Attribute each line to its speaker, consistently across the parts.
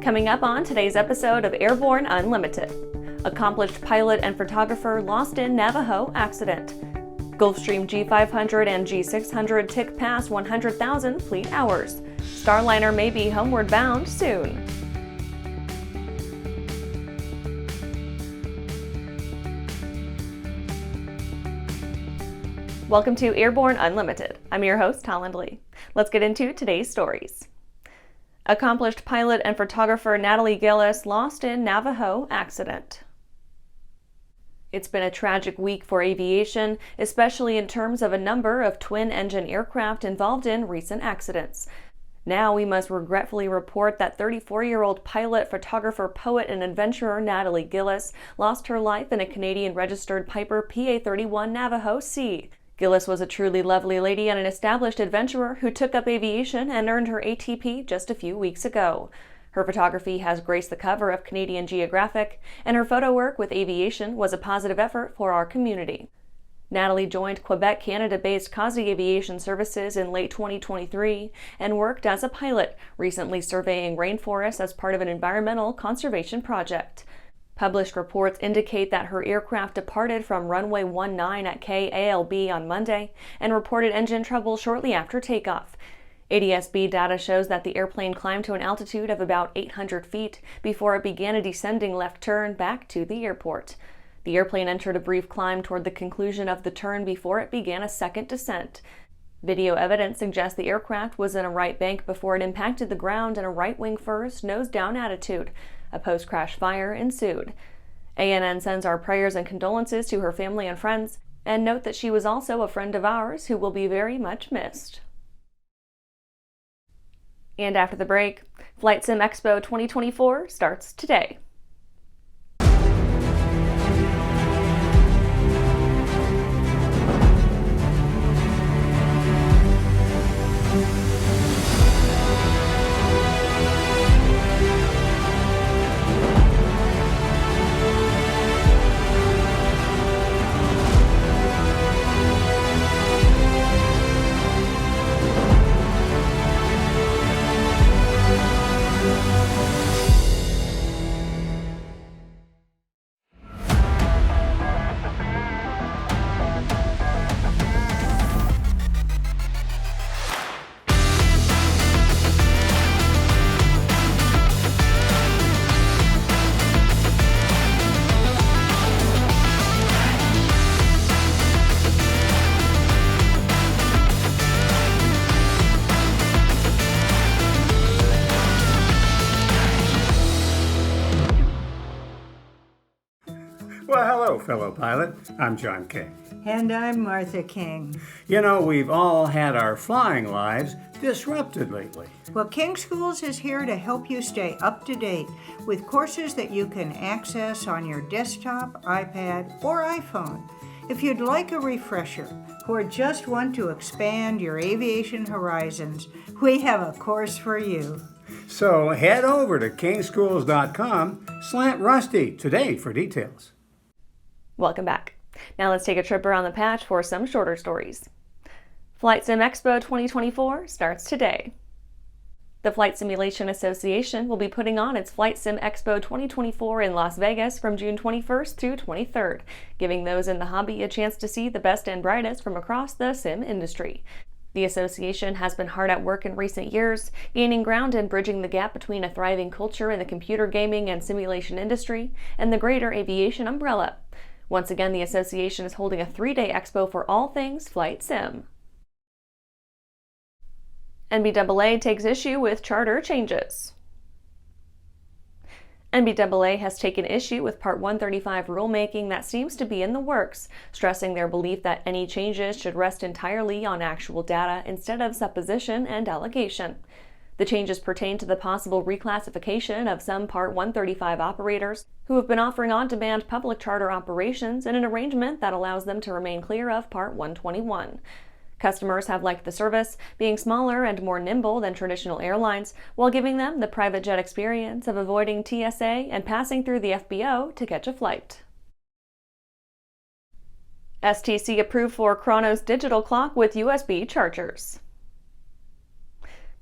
Speaker 1: Coming up on today's episode of Airborne Unlimited. Accomplished pilot and photographer lost in Navajo accident. Gulfstream G500 and G600 tick past 100,000 fleet hours. Starliner may be homeward bound soon. Welcome to Airborne Unlimited. I'm your host, Holland Lee. Let's get into today's stories. Accomplished pilot and photographer Natalie Gillis lost in Navajo accident. It's been a tragic week for aviation, especially in terms of a number of twin-engine aircraft involved in recent accidents. Now we must regretfully report that 34-year-old pilot, photographer, poet, and adventurer Natalie Gillis lost her life in a Canadian-registered Piper PA31 Navajo C. Gillis was a truly lovely lady and an established adventurer who took up aviation and earned her ATP just a few weeks ago. Her photography has graced the cover of Canadian Geographic, and her photo work with aviation was a positive effort for our community. Natalie joined Quebec, Canada-based Causey Aviation Services in late 2023 and worked as a pilot, recently surveying rainforests as part of an environmental conservation project. Published reports indicate that her aircraft departed from runway 19 at KALB on Monday and reported engine trouble shortly after takeoff. ADS-B data shows that the airplane climbed to an altitude of about 800 feet before it began a descending left turn back to the airport. The airplane entered a brief climb toward the conclusion of the turn before it began a second descent. Video evidence suggests the aircraft was in a right bank before it impacted the ground in a right wing first, nose down attitude. A post-crash fire ensued. ANN sends our prayers and condolences to her family and friends, and note that she was also a friend of ours who will be very much missed. And after the break, FlightSimExpo 2024 starts today.
Speaker 2: Well, hello, fellow pilot. I'm John King.
Speaker 3: And I'm Martha King.
Speaker 2: You know, we've all had our flying lives disrupted lately.
Speaker 3: Well, King Schools is here to help you stay up to date with courses that you can access on your desktop, iPad, or iPhone. If you'd like a refresher or just want to expand your aviation horizons, we have a course for you.
Speaker 2: So head over to kingschools.com/rusty today for details.
Speaker 1: Welcome back. Now let's take a trip around the patch for some shorter stories. FlightSimExpo 2024 starts today. The Flight Simulation Association will be putting on its FlightSimExpo 2024 in Las Vegas from June 21st through 23rd, giving those in the hobby a chance to see the best and brightest from across the sim industry. The association has been hard at work in recent years, gaining ground and bridging the gap between a thriving culture in the computer gaming and simulation industry and the greater aviation umbrella. Once again, the association is holding a 3-day expo for all things flight sim. NBAA takes issue with charter changes. NBAA has taken issue with Part 135 rulemaking that seems to be in the works, stressing their belief that any changes should rest entirely on actual data instead of supposition and allegation. The changes pertain to the possible reclassification of some Part 135 operators who have been offering on-demand public charter operations in an arrangement that allows them to remain clear of Part 121. Customers have liked the service, being smaller and more nimble than traditional airlines, while giving them the private jet experience of avoiding TSA and passing through the FBO to catch a flight. STC approved for Chronos digital clock with USB chargers.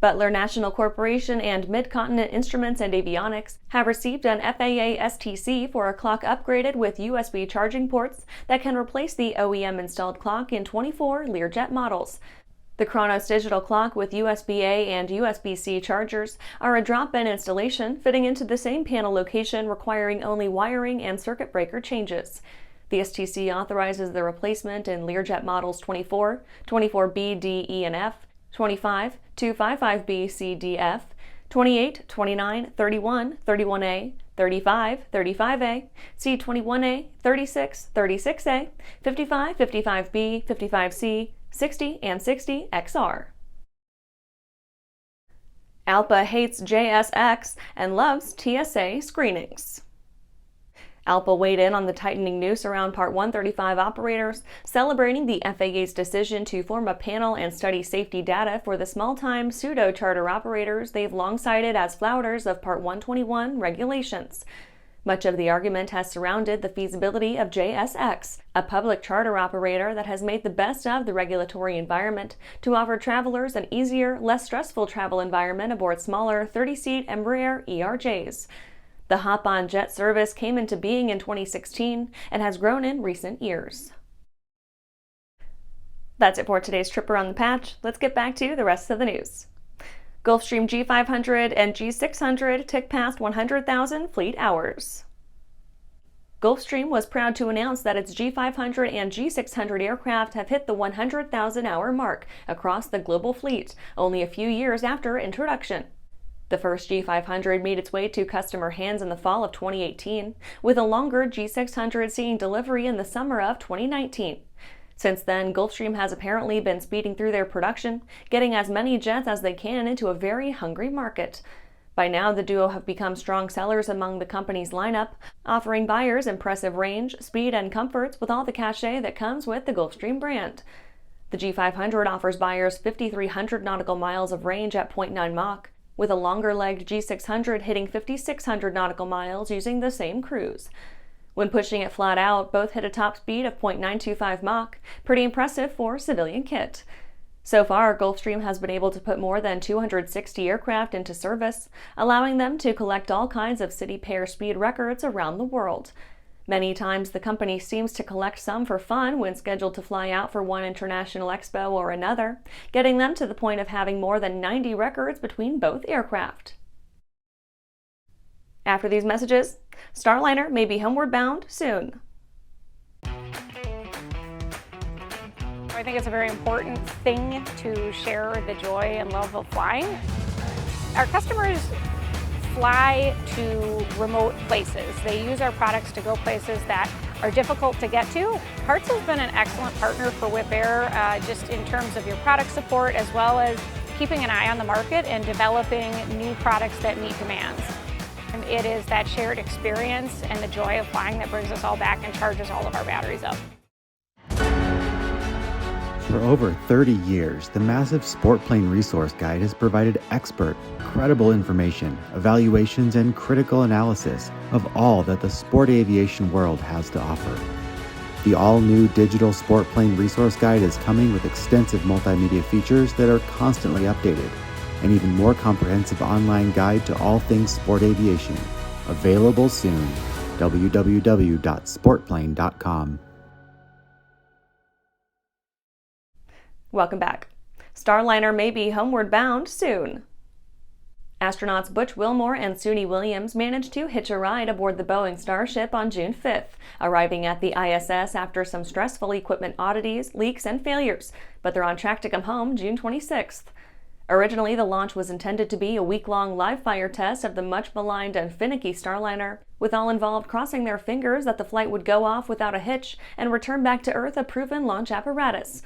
Speaker 1: Butler National Corporation and Mid-Continent Instruments and Avionics have received an FAA STC for a clock upgraded with USB charging ports that can replace the OEM-installed clock in 24 Learjet models. The Chronos digital clock with USB-A and USB-C chargers are a drop-in installation fitting into the same panel location, requiring only wiring and circuit breaker changes. The STC authorizes the replacement in Learjet models 24, 24B, D, E, and F, 25, 255B, C, D, F, 28, 29, 31, 31A, 35, 35A, C21A, 36, 36A, 55, 55B, 55C, 60, and 60 XR. Alpa hates JSX and loves TSA screenings. Alpa weighed in on the tightening noose around Part 135 operators, celebrating the FAA's decision to form a panel and study safety data for the small-time pseudo-charter operators they've long cited as flouters of Part 121 regulations. Much of the argument has surrounded the feasibility of JSX, a public charter operator that has made the best of the regulatory environment to offer travelers an easier, less stressful travel environment aboard smaller 30-seat Embraer ERJs. The hop-on jet service came into being in 2016 and has grown in recent years. That's it for today's trip around the patch. Let's get back to the rest of the news. Gulfstream G500 and G600 tick past 100,000 fleet hours. Gulfstream was proud to announce that its G500 and G600 aircraft have hit the 100,000-hour mark across the global fleet, only a few years after introduction. The first G500 made its way to customer hands in the fall of 2018, with a longer G600 seeing delivery in the summer of 2019. Since then, Gulfstream has apparently been speeding through their production, getting as many jets as they can into a very hungry market. By now, the duo have become strong sellers among the company's lineup, offering buyers impressive range, speed, and comforts with all the cachet that comes with the Gulfstream brand. The G500 offers buyers 5,300 nautical miles of range at 0.9 Mach, with a longer-legged G600 hitting 5,600 nautical miles using the same cruise. When pushing it flat out, both hit a top speed of 0.925 Mach, pretty impressive for civilian kit. So far, Gulfstream has been able to put more than 260 aircraft into service, allowing them to collect all kinds of city pair speed records around the world. Many times, the company seems to collect some for fun when scheduled to fly out for one international expo or another, getting them to the point of having more than 90 records between both aircraft. After these messages, Starliner may be homeward bound soon.
Speaker 4: I think it's a very important thing to share the joy and love of flying. Our customers fly to remote places. They use our products to go places that are difficult to get to. Hertz has been an excellent partner for Whip Air, just in terms of your product support, as well as keeping an eye on the market and developing new products that meet demands. And it is that shared experience and the joy of flying that brings us all back and charges all of our batteries up.
Speaker 5: For over 30 years, the massive Sportplane resource guide has provided expert, credible information, evaluations, and critical analysis of all that the sport aviation world has to offer. The all-new digital Sportplane resource guide is coming with extensive multimedia features that are constantly updated, an even more comprehensive online guide to all things sport aviation. Available soon. www.sportplane.com.
Speaker 1: Welcome back. Starliner may be homeward bound soon. Astronauts Butch Wilmore and Suni Williams managed to hitch a ride aboard the Boeing Starship on June 5th, arriving at the ISS after some stressful equipment oddities, leaks, and failures, but they're on track to come home June 26th. Originally, the launch was intended to be a week-long live-fire test of the much-maligned and finicky Starliner, with all involved crossing their fingers that the flight would go off without a hitch and return back to Earth a proven launch apparatus.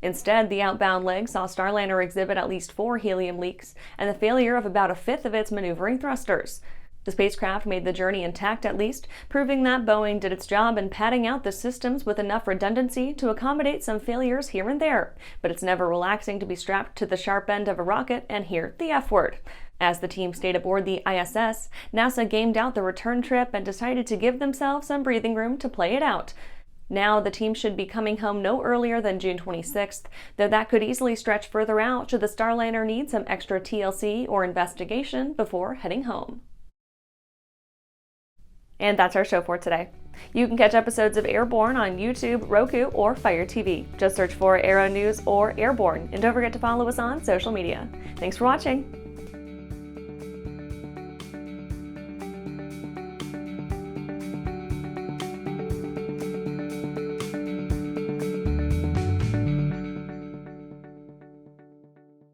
Speaker 1: Instead, the outbound leg saw Starliner exhibit at least 4 helium leaks and the failure of about a fifth of its maneuvering thrusters. The spacecraft made the journey intact at least, proving that Boeing did its job in padding out the systems with enough redundancy to accommodate some failures here and there, but it's never relaxing to be strapped to the sharp end of a rocket and hear the F word. As the team stayed aboard the ISS, NASA gamed out the return trip and decided to give themselves some breathing room to play it out. Now the team should be coming home no earlier than June 26th, though that could easily stretch further out should the Starliner need some extra TLC or investigation before heading home. And that's our show for today. You can catch episodes of Airborne on YouTube, Roku, or Fire TV. Just search for Aero-News or Airborne, and don't forget to follow us on social media. Thanks for watching.